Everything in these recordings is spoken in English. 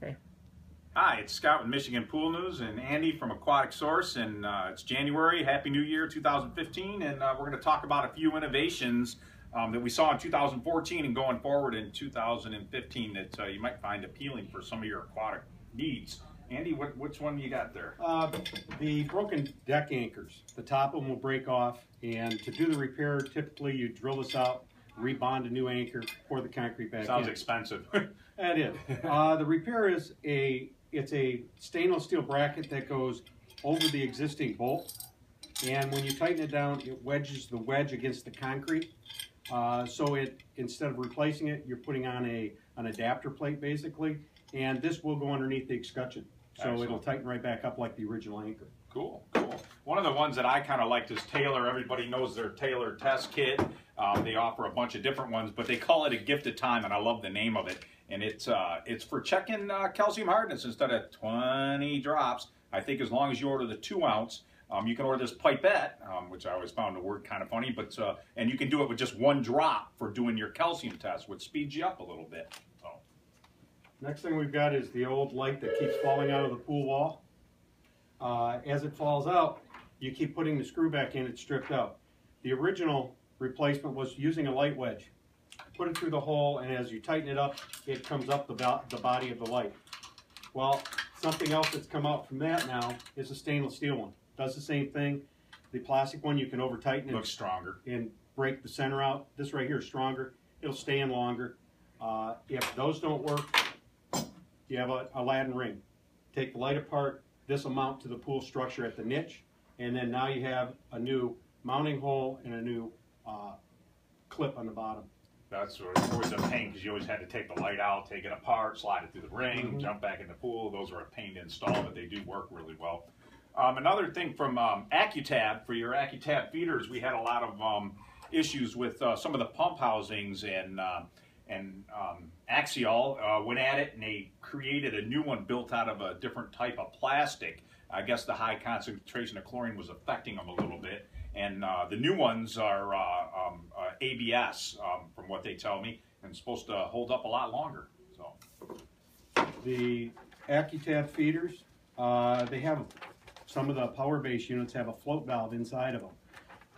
Okay. Hi, it's Scott with Michigan Pool News and Andy from Aquatic Source, and it's January. Happy New Year 2015, and we're going to talk about a few innovations that we saw in 2014 and going forward in 2015 that you might find appealing for some of your aquatic needs. Andy, which one you got there? The broken deck anchors. The top of them will break off, and to do the repair, typically you drill this out, rebond a new anchor, pour the concrete back in. Sounds expensive. That is. The repair is it's a stainless steel bracket that goes over the existing bolt, and when you tighten it down, it wedges the wedge against the concrete. So instead of replacing it, you're putting on an adapter plate basically, and this will go underneath the escutcheon. So Excellent. It'll tighten right back up like the original anchor. Cool, cool. One of the ones that I kind of liked is Taylor. Everybody knows their Taylor test kit. They offer a bunch of different ones, but they call it a gift of time, and I love the name of it. And it's for checking calcium hardness instead of 20 drops. I think as long as you order the 2 ounce, you can order this pipette, which I always found the word kind of funny, but and you can do it with just 1 drop for doing your calcium test, which speeds you up a little bit. So. Next thing we've got is the old light that keeps falling out of the pool wall. As it falls out, you keep putting the screw back in, it's stripped out. The original replacement was using a light wedge. Put it through the hole, and as you tighten it up, it comes up the body of the light. Well, something else that's come out from that now is a stainless steel one. Does the same thing. The plastic one you can over tighten it. Looks stronger. And break the center out. This right here is stronger. It'll stand longer. If those don't work, you have a Aladdin ring. Take the light apart. This will mount to the pool structure at the niche, and then now you have a new mounting hole and a new clip on the bottom. That's always a pain because you always had to take the light out, take it apart, slide it through the ring, jump back in the pool. Those are a pain to install, but they do work really well. Another thing from AccuTab, for your AccuTab feeders, we had a lot of issues with some of the pump housings, and Axial went at it and they created a new one built out of a different type of plastic. I guess the high concentration of chlorine was affecting them a little bit. And the new ones are ABS, from what they tell me, and supposed to hold up a lot longer. So, the AccuTab feeders, they have some of the power base units have a float valve inside of them.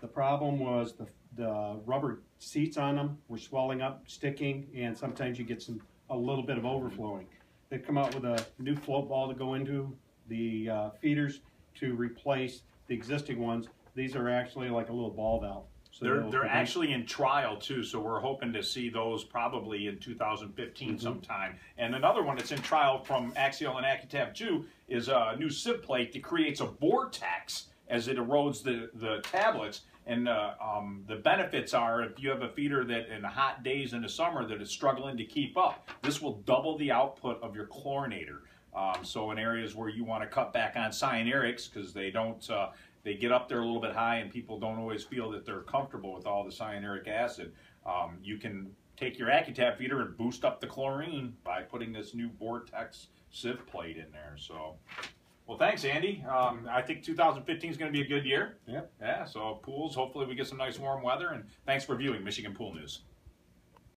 The problem was the rubber seats on them were swelling up, sticking, and sometimes you get a little bit of overflowing. They've come out with a new float ball to go into the feeders to replace the existing ones. These are actually like a little ball valve. So they're actually in trial too, so we're hoping to see those probably in 2015 sometime. And another one that's in trial from Axial and AccuTab too is a new sieve plate that creates a vortex as it erodes the tablets. And the benefits are, if you have a feeder that in the hot days in the summer that is struggling to keep up, this will double the output of your chlorinator. So in areas where you want to cut back on cyanurics because they don't, they get up there a little bit high and people don't always feel that they're comfortable with all the cyanuric acid, you can take your AccuTab feeder and boost up the chlorine by putting this new vortex sieve plate in there. So, well, thanks, Andy. I think 2015 is going to be a good year. Yep. Yeah, so pools, hopefully we get some nice warm weather, and thanks for viewing Michigan Pool News.